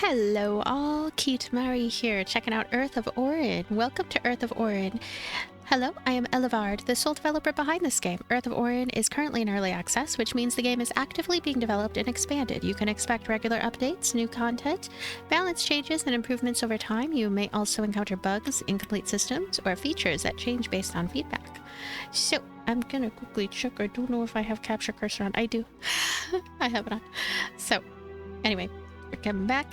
Hello all, Keat Mari here, checking out Earth of Oryn. Welcome to Earth of Oryn. Hello, I am Elevard, the sole developer behind this game. Earth of Oryn is currently in early access, which means the game is actively being developed and expanded. You can expect regular updates, new content, balance changes, and improvements over time. You may also encounter bugs, incomplete systems, or features that change based on feedback. So, I'm gonna quickly check. I don't know if I have capture cursor on. I do. I have it on. So, anyway, we're coming back.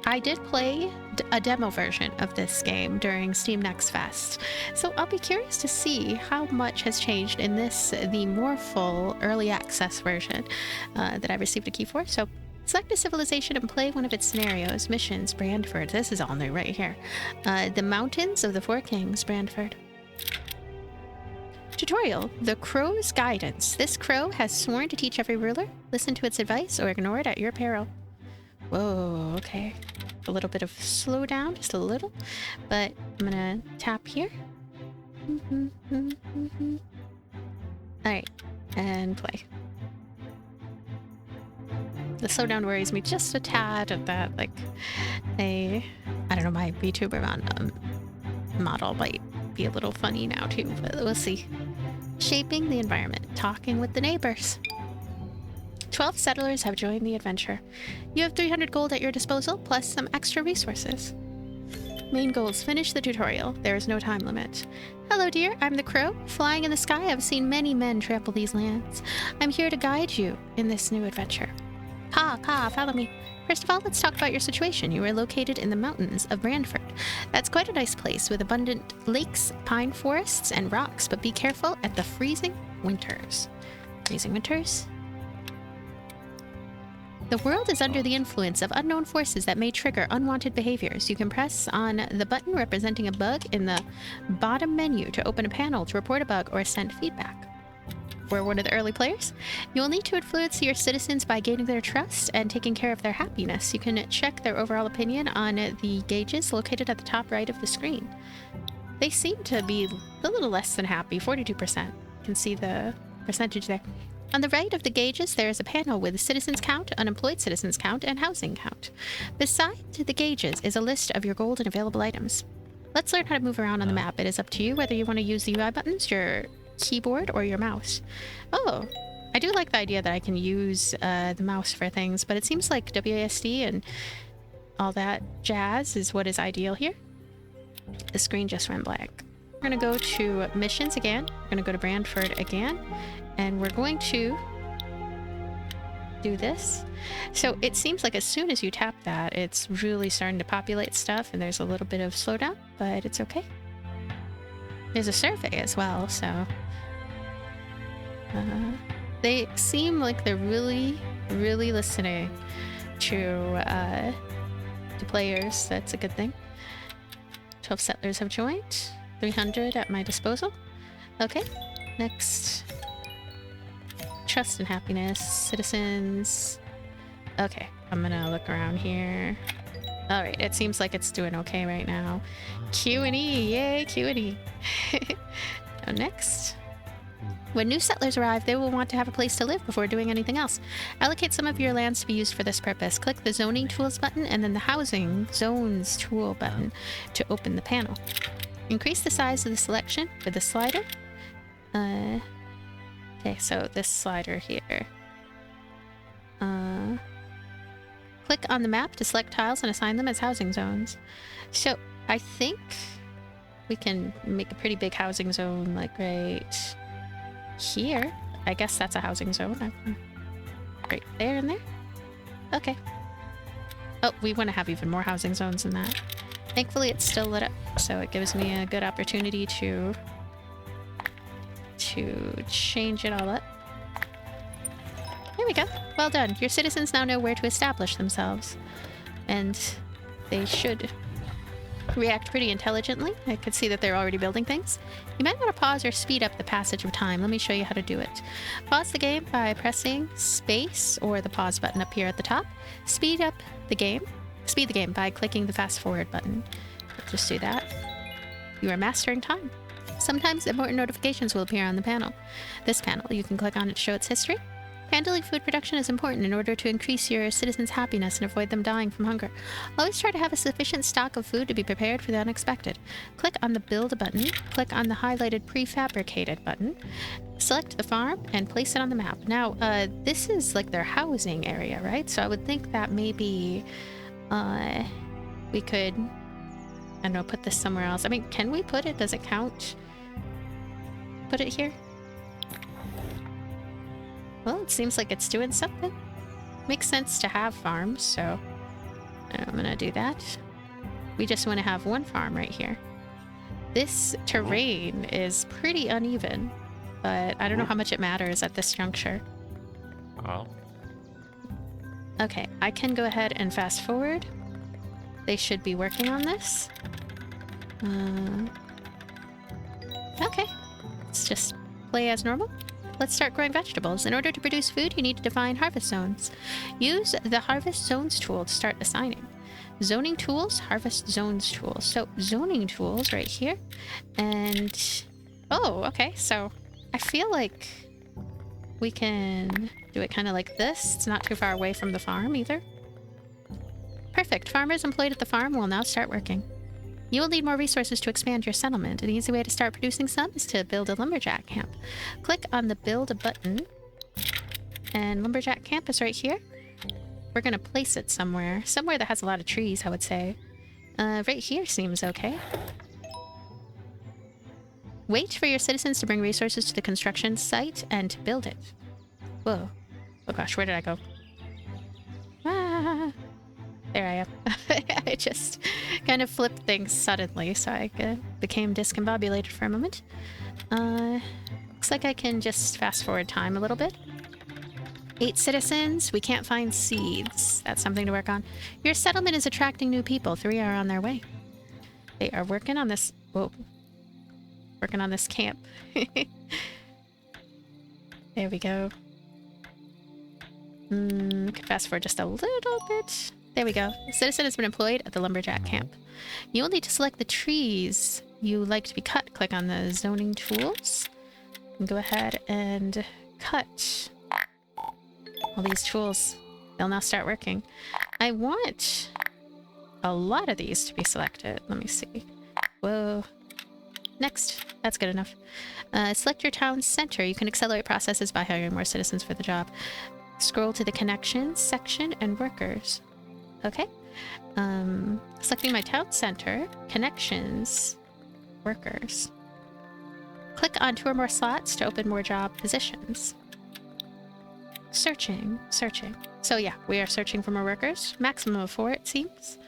I did play a demo version of this game during Steam Next Fest, so I'll be curious to see how much has changed in this, the more full early access version that I received a key for. So select a civilization and play one of its scenarios. Missions, Brandford. This is all new right here. The Mountains of the Four Kings, Brandford. Tutorial, the Crow's Guidance. This crow has sworn to teach every ruler. Listen to its advice or ignore it at your peril. Whoa, okay. A little bit of slowdown, just a little. But I'm gonna tap here. Alright, and play. The slowdown worries me just a tad of that, like, I don't know, my VTuber model might be a little funny now too, but we'll see. Shaping the environment, talking with the neighbors. 12 settlers have joined the adventure. You have 300 gold at your disposal, plus some extra resources. Main goals. Finish the tutorial. There is no time limit. Hello, dear. I'm the crow. Flying in the sky, I've seen many men trample these lands. I'm here to guide you in this new adventure. Follow me. First of all, let's talk about your situation. You are located in the mountains of Brandford. That's quite a nice place with abundant lakes, pine forests, and rocks, but be careful at the freezing winters. Freezing winters? The world is under the influence of unknown forces that may trigger unwanted behaviors. You can press on the button representing a bug in the bottom menu to open a panel to report a bug or send feedback. We're one of the early players. You'll need to influence your citizens by gaining their trust and taking care of their happiness. You can check their overall opinion on the gauges located at the top right of the screen. They seem to be a little less than happy, 42%. You can see the percentage there. On the right of the gauges, there is a panel with citizens count, unemployed citizens count, and housing count. Beside the gauges is a list of your gold and available items. Let's learn how to move around on the map. It is up to you whether you want to use the UI buttons, your keyboard, or your mouse. Oh, I do like the idea that I can use the mouse for things, but it seems like WASD and all that jazz is what is ideal here. The screen just went blank. We're going to go to missions again. We're going to go to Brandford again. And we're going to do this. So it seems like as soon as you tap that, it's really starting to populate stuff, and there's a little bit of slowdown, but it's okay. There's a survey as well, so they seem like they're really, really listening to players. That's a good thing. 12 settlers have joined. 300 at my disposal. Okay, next. Trust and happiness, citizens. Okay, I'm gonna look around here. All right, it seems like it's doing okay right now. Q&E, yay, Q&E. Now next. When new settlers arrive, they will want to have a place to live before doing anything else. Allocate some of your lands to be used for this purpose. Click the zoning tools button and then the housing zones tool button to open the panel. Increase the size of the selection with the slider. Okay, so this slider here. Click on the map to select tiles and assign them as housing zones. So I think we can make a pretty big housing zone, like right here. I guess that's a housing zone. Right there and there. Okay. Oh, we want to have even more housing zones than that. Thankfully, it's still lit up, so it gives me a good opportunity to change it all up. There we go. Well done. Your citizens now know where to establish themselves. And they should react pretty intelligently. I could see that they're already building things. You might want to pause or speed up the passage of time. Let me show you how to do it. Pause the game by pressing space or the pause button up here at the top. Speed the game by clicking the fast forward button. Just do that. You are mastering time. Sometimes important notifications will appear on the panel. This panel, you can click on it to show its history. Handling food production is important in order to increase your citizens' happiness and avoid them dying from hunger. Always try to have a sufficient stock of food to be prepared for the unexpected. Click on the Build button, click on the highlighted Prefabricated button, select the farm, and place it on the map. Now, this is like their housing area, right? So I would think that maybe we could, I don't know, put this somewhere else. I mean, can we put it? Does it count? Put it here? Well, it seems like it's doing something. Makes sense to have farms, so I'm gonna do that. We just want to have one farm right here. This terrain is pretty uneven, but I don't know how much it matters at this juncture. Oh. Okay, I can go ahead and fast forward. They should be working on this. Okay, let's just play as normal. Let's start growing vegetables. In order to produce food, you need to define harvest zones. Use the Harvest Zones tool to start assigning. Zoning tools, Harvest Zones tool. So, zoning tools right here. And... oh, okay. So, I feel like we can do it kind of like this. It's not too far away from the farm either. Perfect. Farmers employed at the farm will now start working. You will need more resources to expand your settlement. An easy way to start producing some is to build a lumberjack camp. Click on the Build button, and lumberjack camp is right here. We're going to place it somewhere. Somewhere that has a lot of trees, I would say. Right here seems okay. Wait for your citizens to bring resources to the construction site and build it. Whoa. Oh gosh, where did I go? Ah. There I am. I just kind of flipped things suddenly, so I became discombobulated for a moment. Looks like I can just fast forward time a little bit. 8 citizens. We can't find seeds. That's something to work on. Your settlement is attracting new people. 3 are on their way. They are working on this... whoa. Working on this camp. There we go. Could fast forward just a little bit. There we go. A citizen has been employed at the lumberjack camp. You will need to select the trees you like to be cut. Click on the zoning tools. And go ahead and cut all these tools. They'll now start working. I want a lot of these to be selected. Let me see. Whoa. Next. That's good enough. Select your town center. You can accelerate processes by hiring more citizens for the job. Scroll to the connections section and workers. Okay. Selecting my town center, connections, workers. Click on 2 or more slots to open more job positions. Searching. So yeah, we are searching for more workers. Maximum of 4, it seems.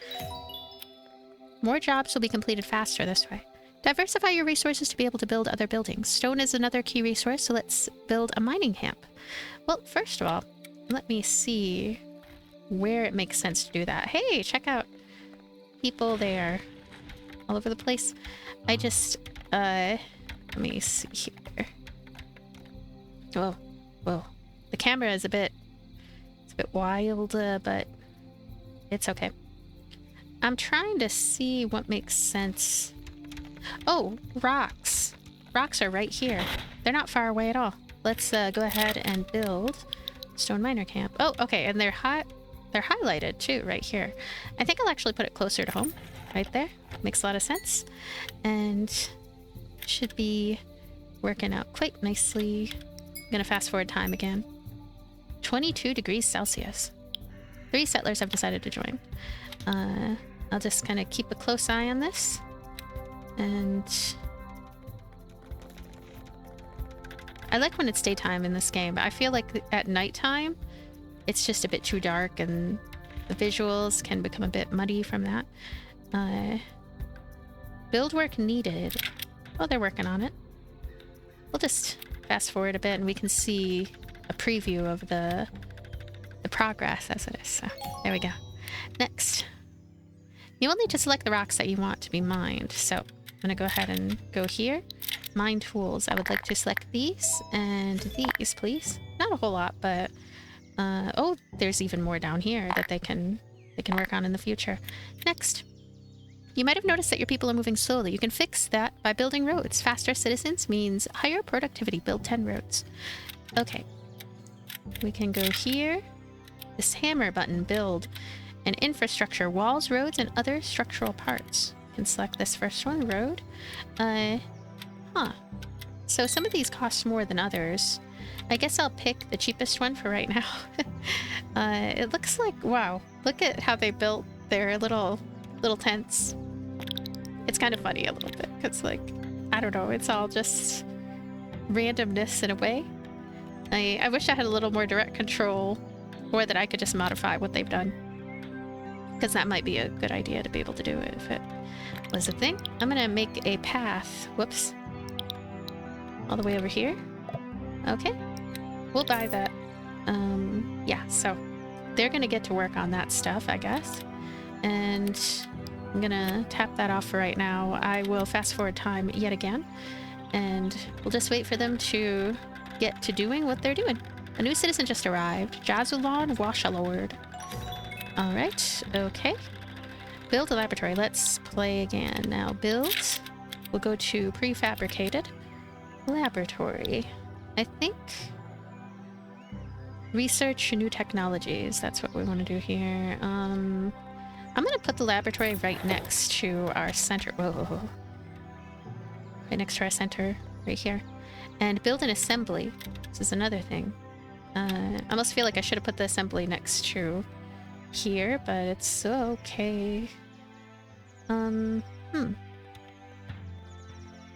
More jobs will be completed faster this way. Diversify your resources to be able to build other buildings. Stone is another key resource, so let's build a mining camp. Well, first of all, let me see where it makes sense to do that. Hey, check out people there all over the place. I just, let me see here. Whoa. The camera is it's a bit wild, but it's okay. I'm trying to see what makes sense. Oh, rocks. Rocks are right here. They're not far away at all. Let's go ahead and build stone miner camp. Oh, okay, and they're highlighted too, right here. I think I'll actually put it closer to home, right there. Makes a lot of sense, and should be working out quite nicely. I'm gonna fast forward time again. 22 degrees Celsius. 3 settlers have decided to join. I'll just kind of keep a close eye on this, and I like when it's daytime in this game, but I feel like at nighttime it's just a bit too dark and the visuals can become a bit muddy from that. Build work needed. Oh, they're working on it. We'll just fast forward a bit and we can see a preview of the progress as it is. So there we go. Next. You will need to select the rocks that you want to be mined. So I'm gonna go ahead and go here. Mine tools. I would like to select these and these, please. Not a whole lot, but oh, there's even more down here that they can work on in the future. Next. You might have noticed that your people are moving slowly. You can fix that by building roads. Faster citizens means higher productivity. Build 10 roads. Okay. We can go here. This hammer button, build an infrastructure, walls, roads, and other structural parts. You can select this first one, road. So some of these cost more than others. I guess I'll pick the cheapest one for right now. It looks like, wow, look at how they built their little tents. It's kind of funny a little bit, because like, I don't know, it's all just randomness in a way. I wish I had a little more direct control, or that I could just modify what they've done. Because that might be a good idea to be able to do it if it was a thing. I'm gonna make a path, whoops, all the way over here. Okay, we'll buy that. Yeah, so they're gonna get to work on that stuff, I guess. And I'm gonna tap that off for right now. I will fast forward time yet again, and we'll just wait for them to get to doing what they're doing. A new citizen just arrived. Jazulon Washalord. Alright, okay. Build a laboratory. Let's play again. Now build. We'll go to prefabricated. Laboratory. I think research new technologies. That's what we want to do here. I'm gonna put the laboratory right next to our center. Whoa. Right next to our center, right here. And build an assembly. This is another thing. I almost feel like I should have put the assembly next to here, but it's okay. I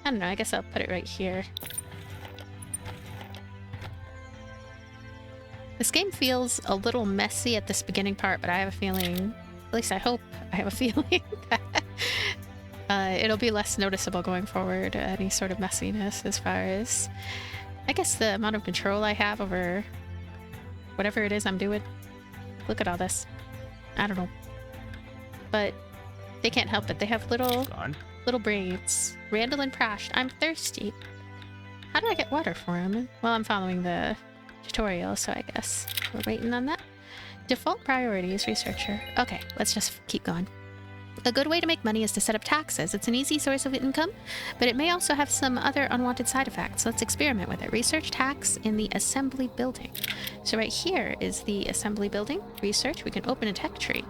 don't know, I guess I'll put it right here. This game feels a little messy at this beginning part, but I have a feeling, at least I hope I have a feeling that it'll be less noticeable going forward, any sort of messiness as far as, I guess, the amount of control I have over whatever it is I'm doing. Look at all this. I don't know. But they can't help it. They have little braids. Randall and Prash. I'm thirsty. How do I get water for him? Well, I'm following the tutorial, so I guess we're waiting on that. Default priorities, researcher. Okay, let's just keep going. A good way to make money is to set up taxes. It's an easy source of income, but it may also have some other unwanted side effects. Let's experiment with it. Research tax in the assembly building. So right here is the assembly building. Research. We can open a tech tree.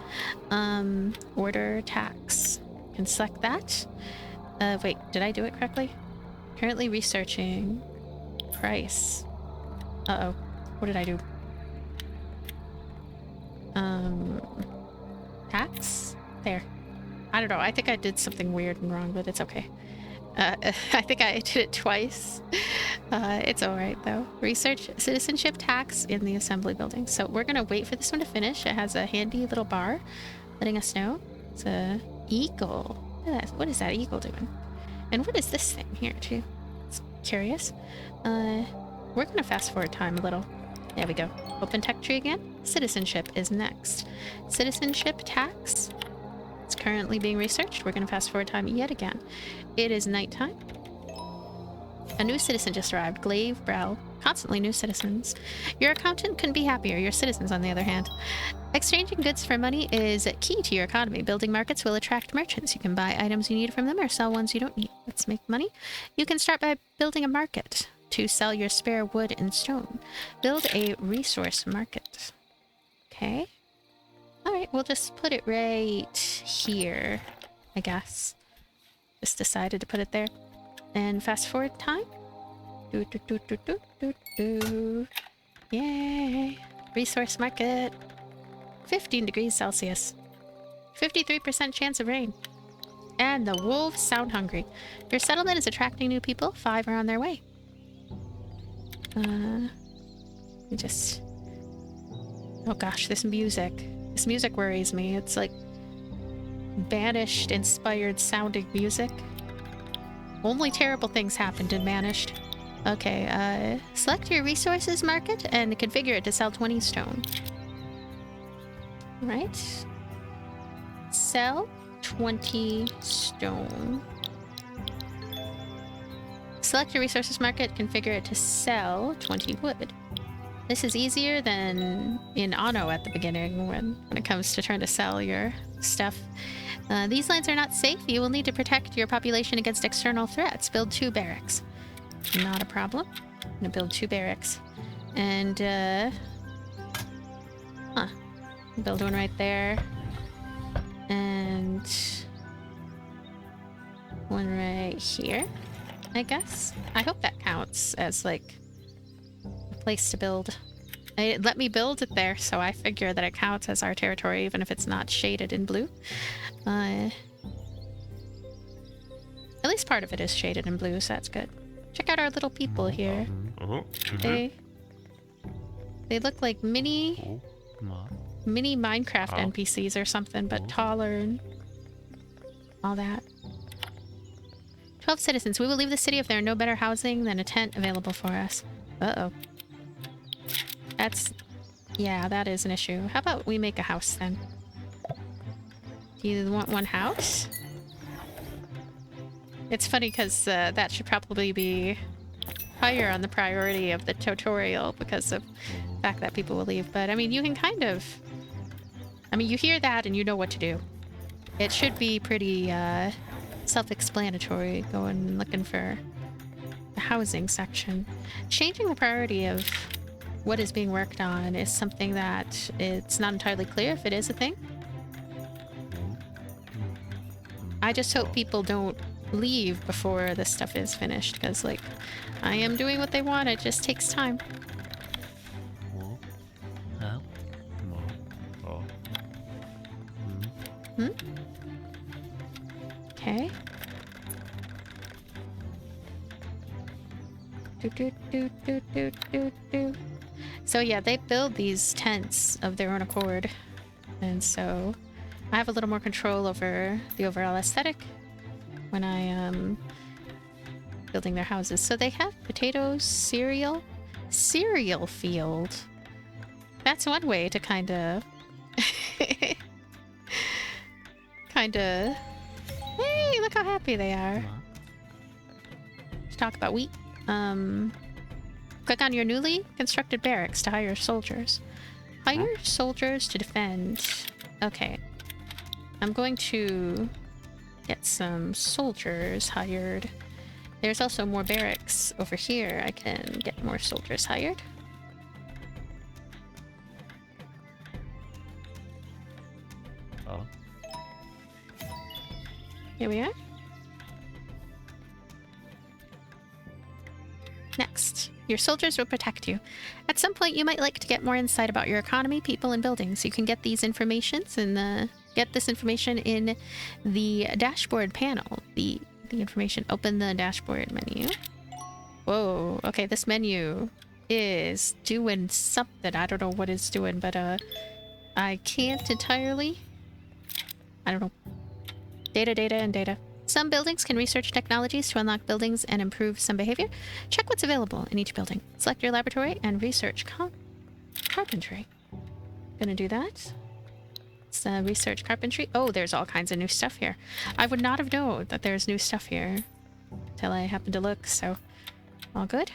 Order tax. We can select that. Wait, did I do it correctly? Currently researching. Price. Uh-oh. What did I do? Tax? There. I don't know. I think I did something weird and wrong, but it's okay. I think I did it twice. It's alright, though. Research citizenship tax in the assembly building. So we're going to wait for this one to finish. It has a handy little bar letting us know. It's a eagle. What is that eagle doing? And what is this thing here, too? It's curious. We're going to fast forward time a little. There we go. Open tech tree again. Citizenship is next. Citizenship tax. It's currently being researched. We're going to fast forward time yet again. It is nighttime. A new citizen just arrived. Glaive Brow. Constantly new citizens. Your accountant couldn't be happier. Your citizens, on the other hand. Exchanging goods for money is key to your economy. Building markets will attract merchants. You can buy items you need from them or sell ones you don't need. Let's make money. You can start by building a market to sell your spare wood and stone. Build a resource market. Okay. Alright, we'll just put it right here, I guess. Just decided to put it there. And fast forward time. Yay! Resource market. 15 degrees Celsius. 53% chance of rain. And the wolves sound hungry. Your settlement is attracting new people. 5 are on their way. Oh gosh, this music. This music worries me. It's like Banished inspired sounding music. Only terrible things happened in Banished. Okay, select your resources market and configure it to sell 20 stone. Right. Sell 20 stone. Select your resources market, configure it to sell 20 wood. This is easier than in Anno at the beginning when it comes to trying to sell your stuff. These lands are not safe. You will need to protect your population against external threats. Build 2 barracks. Not a problem. I'm gonna build 2 barracks. And, huh. Build one right there. And one right here, I guess. I hope that counts as, like, a place to build. It let me build it there, so I figure that it counts as our territory, even if it's not shaded in blue. At least part of it is shaded in blue, so that's good. Check out our little people here. They look like mini Minecraft NPCs or something, but taller and all that. 12 citizens. We will leave the city if there are no better housing than a tent available for us. Uh-oh. That's... yeah, that is an issue. How about we make a house, then? Do you want one house? It's funny, because that should probably be higher on the priority of the tutorial because of the fact that people will leave. But, I mean, you can kind of... I mean, you hear that and you know what to do. It should be pretty self-explanatory, going looking for the housing section. Changing the priority of what is being worked on is something that it's not entirely clear if it is a thing. I just hope people don't leave before this stuff is finished, because, like, I am doing what they want, it just takes time. Okay. So yeah, they build these tents of their own accord, and so I have a little more control over the overall aesthetic when I am building their houses. So they have potatoes, cereal field. That's one way to kind of hey, look how happy they are. Let's talk about wheat. Click on your newly constructed barracks to hire soldiers. Hire soldiers to defend. Okay. I'm going to get some soldiers hired. There's also more barracks over here. I can get more soldiers hired. Here we are. Next, your soldiers will protect you. At some point, you might like to get more insight about your economy, people, and buildings. You can get these informations in the this information in the dashboard panel. The information. Open the dashboard menu. Whoa. Okay, this menu is doing something. I don't know what it's doing, but I can't entirely. I don't know. Data, and data. Some buildings can research technologies to unlock buildings and improve some behavior. Check what's available in each building. Select your laboratory and research carpentry. Gonna do that. It's research carpentry. Oh, there's all kinds of new stuff here. I would not have known that there's new stuff here until I happened to look, so all good.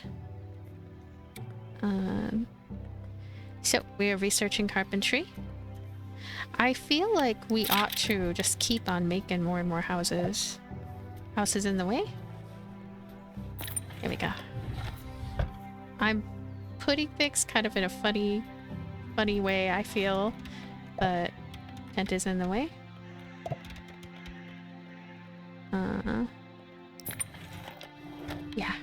So we are researching carpentry. I feel like we ought to just keep on making more and more houses. Houses in the way? Here we go. I'm putting things kind of in a funny way, I feel, but tent is in the way. Yeah.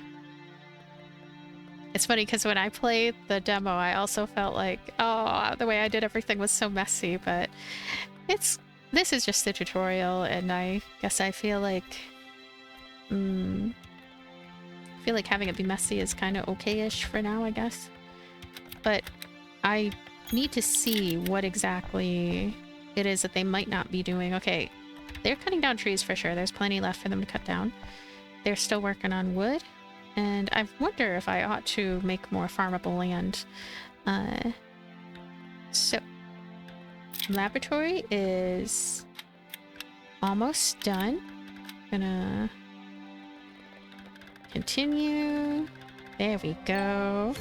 It's funny because when I played the demo, I also felt like, oh, the way I did everything was so messy, but this is just a tutorial, and I guess I feel like having it be messy is kind of okay-ish for now, I guess. But I need to see what exactly it is that they might not be doing. Okay, they're cutting down trees for sure. There's plenty left for them to cut down. They're still working on wood. And I wonder if I ought to make more farmable land. So, laboratory is almost done. Gonna continue. There we go.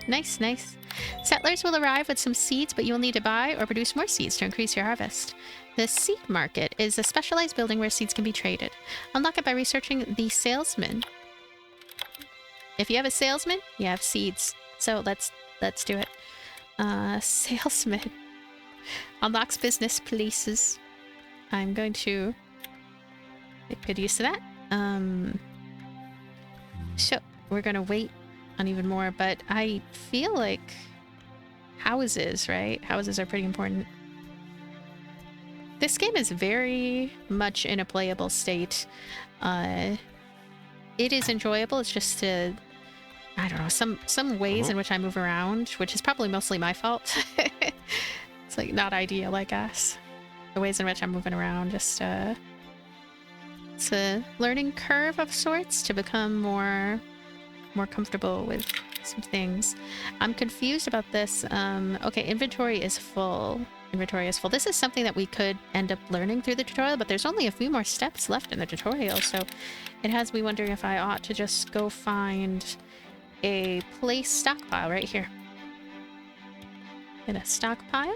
Nice, nice. Settlers will arrive with some seeds, but you'll need to buy or produce more seeds to increase your harvest. The seed market is a specialized building where seeds can be traded. Unlock it by researching the salesman. If you have a salesman, you have seeds. So let's Let's do it. Salesman. Unlocks business places. I'm going to make good use of that. So we're gonna wait on even more, but I feel like houses, right? Houses are pretty important. This game is very much in a playable state. It is enjoyable. It's just I don't know, some ways in which I move around, which is probably mostly my fault. It's like not ideal, I guess. The ways in which I'm moving around, just it's a learning curve of sorts to become more comfortable with some things. I'm confused about this. Okay, inventory is full. Inventory is full. This is something that we could end up learning through the tutorial, but there's only a few more steps left in the tutorial, so it has me wondering if I ought to just go find a place stockpile right here. Get a stockpile.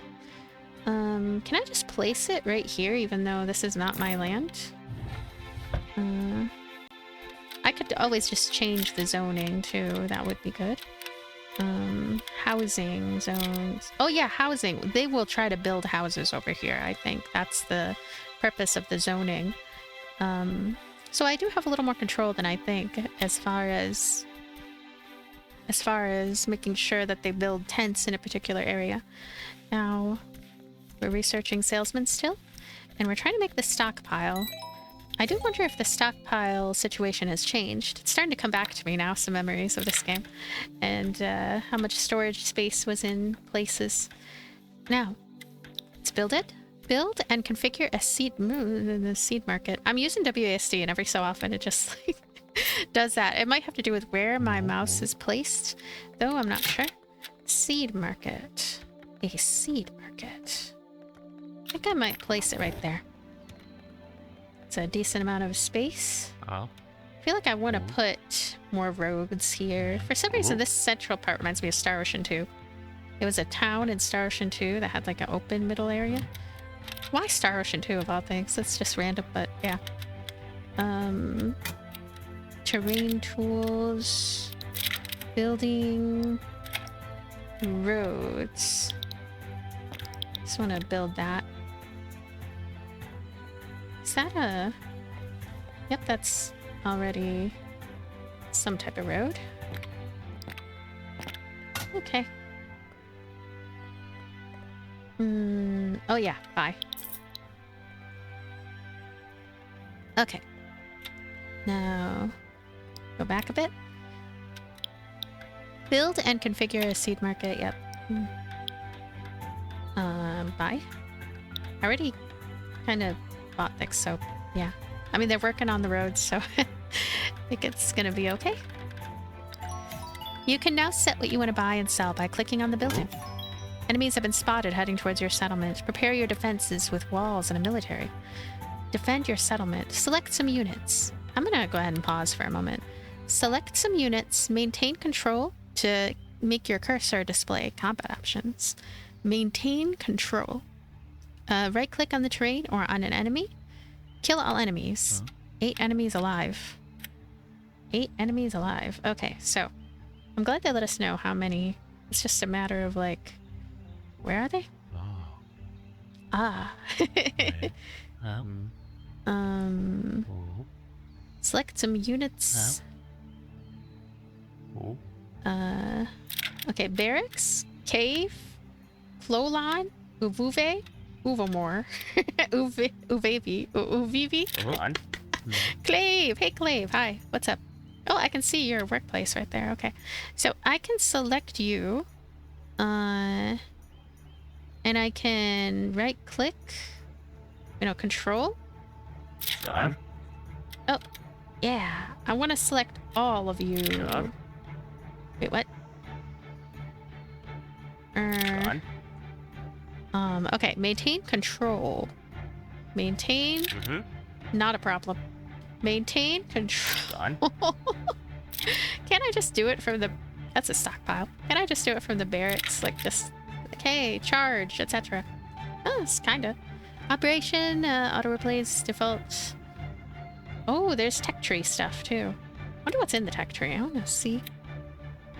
Can I just place it right here, even though this is not my land? I could always just change the zoning too. That would be good. Housing zones. Oh yeah, housing. They will try to build houses over here. I think that's the purpose of the zoning. So I do have a little more control than I think as far as making sure that they build tents in a particular area. Now, we're researching salesmen still, and we're trying to make the stockpile. I do wonder if the stockpile situation has changed. It's starting to come back to me now, some memories of this game, and how much storage space was in places. Now, let's build it. Build and configure a seed market. I'm using WASD, and every so often it just like does that. It might have to do with where my mouse is placed, though I'm not sure. Seed market. A seed market. I think I might place it right there. It's a decent amount of space. I feel like I want to put more roads here. For some reason, this central part reminds me of Star Ocean 2. It was a town in Star Ocean 2 that had like an open middle area. Why Star Ocean 2 of all things? That's just random, but yeah. Terrain tools. Building roads. Just want to build that. Is that a... Yep, that's already some type of road. Okay. Oh yeah, bye. Okay. Now, go back a bit. Build and configure a seed market, yep. Bye. I already kind of bought things, so yeah. I mean, they're working on the roads, so I think it's gonna be okay. You can now set what you want to buy and sell by clicking on the building. Enemies have been spotted heading towards your settlement. Prepare your defenses with walls and a military. Defend your settlement. Select some units. I'm gonna go ahead and pause for a moment. Select some units. Maintain control to make your cursor display combat options. Maintain control. Right-click on the terrain or on an enemy. Kill all enemies. 8 enemies alive. 8 enemies alive. Okay, so I'm glad they let us know how many. It's just a matter of like, where are they? Ah. Select some units. Okay, barracks, cave, flowline, uvuve, uvamore, uvivi, Clave. Hey Clave, hi, what's up? Oh, I can see your workplace right there. Okay, so I can select you, and I can right click, control. Done. Oh, yeah, I want to select all of you. Done. Wait, what? Done. Okay, maintain control. Maintain, not a problem. Maintain control. Done. Can't I just do it from the... That's a stockpile. Can I just do it from the barracks? Like just, okay, charge, etc. Oh, it's kinda. Operation, auto replace, default. Oh, there's tech tree stuff too. Wonder what's in the tech tree. I wanna see.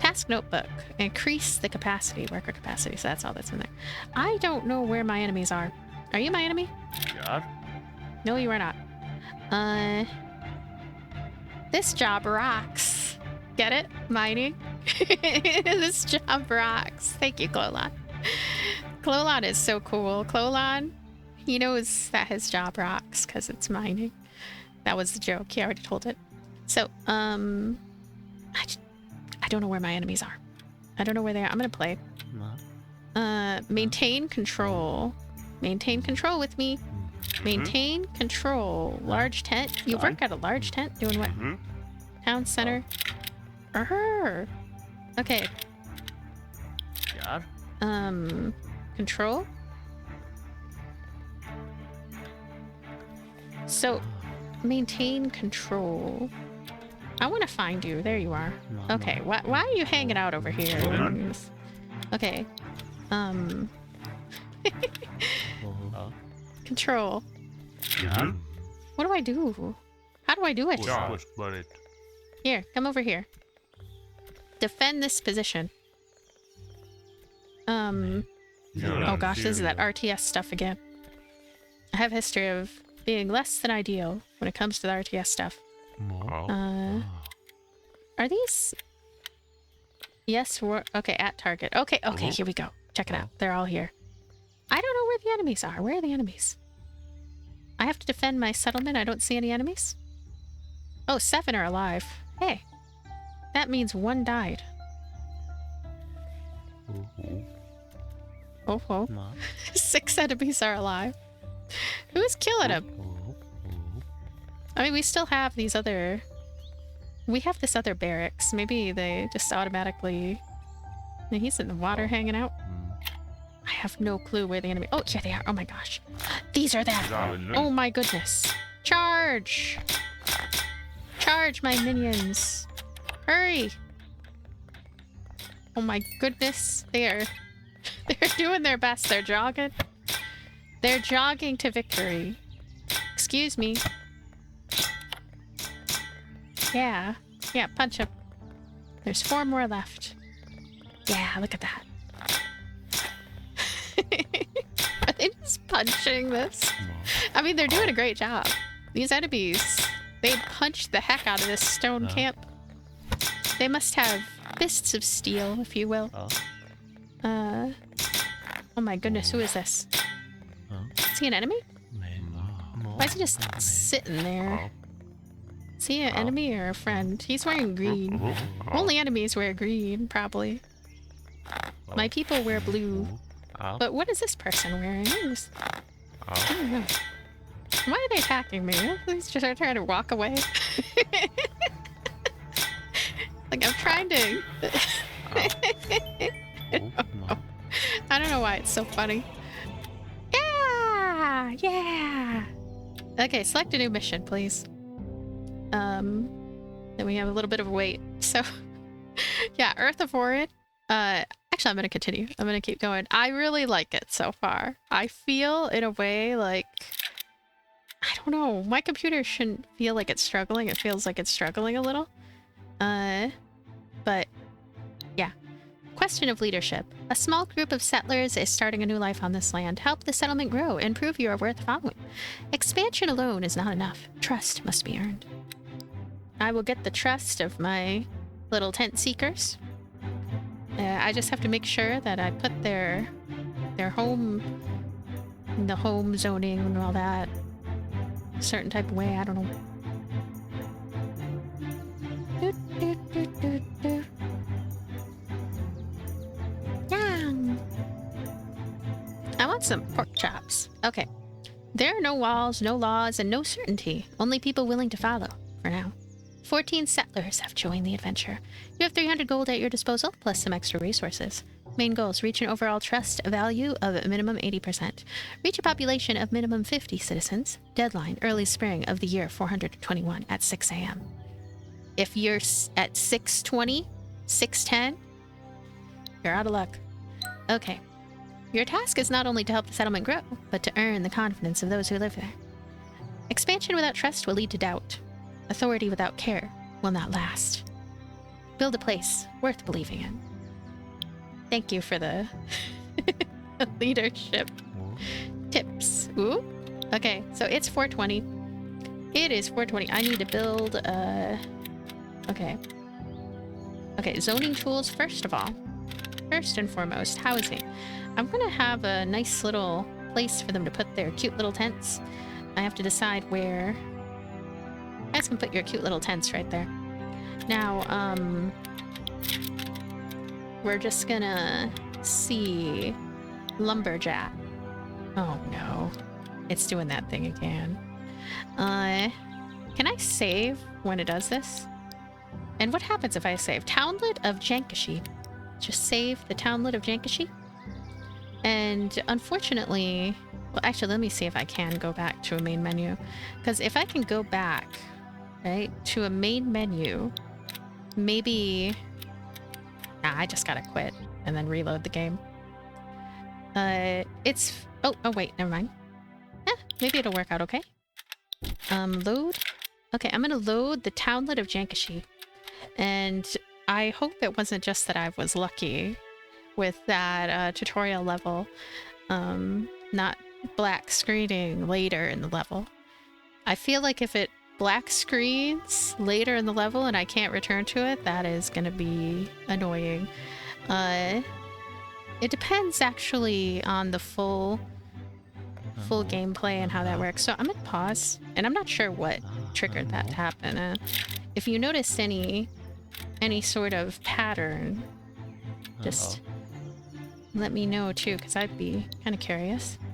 Task notebook. Increase the capacity, worker capacity. So that's all that's in there. I don't know where my enemies are. Are you my enemy? Yeah. No, you are not. This job rocks. Get it? Mining? This job rocks. Thank you, Clolon. Clolon is so cool. Clolon, he knows that his job rocks because it's mining. That was the joke. He already told it. So, I don't know where my enemies are. I don't know where they are. I'm gonna play. Maintain control. Maintain control with me. Maintain control. Large tent. You work at a large tent? Doing what? Town center. Okay. Yeah. Control. So, maintain control. I want to find you. There you are. Okay. Why are you hanging out over here? Okay. Control. Yeah. What do I do? How do I do it? Push. Here, come over here. Defend this position. Oh gosh, this is that RTS stuff again. I have a history of being less than ideal when it comes to the RTS stuff. Are these... Yes, we're... Okay, at target. Okay, here we go. Check it out. They're all here. I don't know where the enemies are. Where are the enemies? I have to defend my settlement. I don't see any enemies. Oh, 7 are alive. Hey. That means 1 died. Oh. 6 enemies are alive. Who's killing him? I mean, we still have these other... We have this other barracks. Maybe they just automatically... He's in the water hanging out. I have no clue where the enemy... Oh, here they are. Oh my gosh. These are them. Oh my goodness. Charge! Charge, my minions. Hurry! Oh my goodness. They're doing their best. They're jogging. They're jogging to victory. Excuse me. Yeah. Yeah, punch him. There's 4 more left. Yeah, look at that. Are they just punching this? I mean, they're doing a great job. These enemies, they punched the heck out of this stone camp. They must have fists of steel, if you will. Oh my goodness, who is this? Is he an enemy? Why is he just sitting there? Is he an enemy or a friend? He's wearing green. Only enemies wear green, probably. My people wear blue. But what is this person wearing? I don't know. Why are they attacking me? He's just trying to walk away. Like, I'm trying to... I don't know why it's so funny. Yeah! Yeah! Okay, select a new mission, please. Then we have a little bit of a wait. So, yeah, Earth of Oryn. Actually, I'm going to continue. I'm going to keep going. I really like it so far. I feel, in a way, like... I don't know. My computer shouldn't feel like it's struggling. It feels like it's struggling a little. But, yeah. Question of leadership. A small group of settlers is starting a new life on this land. Help the settlement grow and prove you are worth following. Expansion alone is not enough. Trust must be earned. I will get the trust of my little tent seekers. I just have to make sure that I put their home in the home zoning and all that a certain type of way. I don't know. Yum. I want some pork chops. Okay. There are no walls, no laws, and no certainty. Only people willing to follow, for now. 14 settlers have joined the adventure. You have 300 gold at your disposal, plus some extra resources. Main goals: reach an overall trust value of a minimum 80%. Reach a population of minimum 50 citizens. Deadline: early spring of the year 421 at 6 a.m. If you're at 6:20, 6:10, you're out of luck. Okay. Your task is not only to help the settlement grow, but to earn the confidence of those who live there. Expansion without trust will lead to doubt. Authority without care will not last. Build a place worth believing in. Thank you for the leadership tips. Ooh. Okay, so it's 420. It is 420. I need to build, okay. Okay, zoning tools, first of all. First and foremost, housing. I'm gonna have a nice little place for them to put their cute little tents. I have to decide where... You guys can put your cute little tents right there. Now, we're just gonna see lumberjack. Oh no, it's doing that thing again. Can I save when it does this? And what happens if I save? Townlet of Jankashi. Just save the townlet of Jankashi. And unfortunately, well, actually, let me see if I can go back to a main menu. Because if I can go back, right, to a main menu, maybe... Nah, I just gotta quit and then reload the game. It's... Oh, wait, never mind. Maybe it'll work out okay. Load. Okay, I'm gonna load the townlet of Jankashi. And I hope it wasn't just that I was lucky with that tutorial level, not black screening later in the level. I feel like if it black screens later in the level and I can't return to it, that is gonna be annoying. It depends actually on the full gameplay and how that works. So I'm gonna pause, and I'm not sure what triggered that to happen. If you noticed any sort of pattern, just let me know too, because I'd be kind of curious.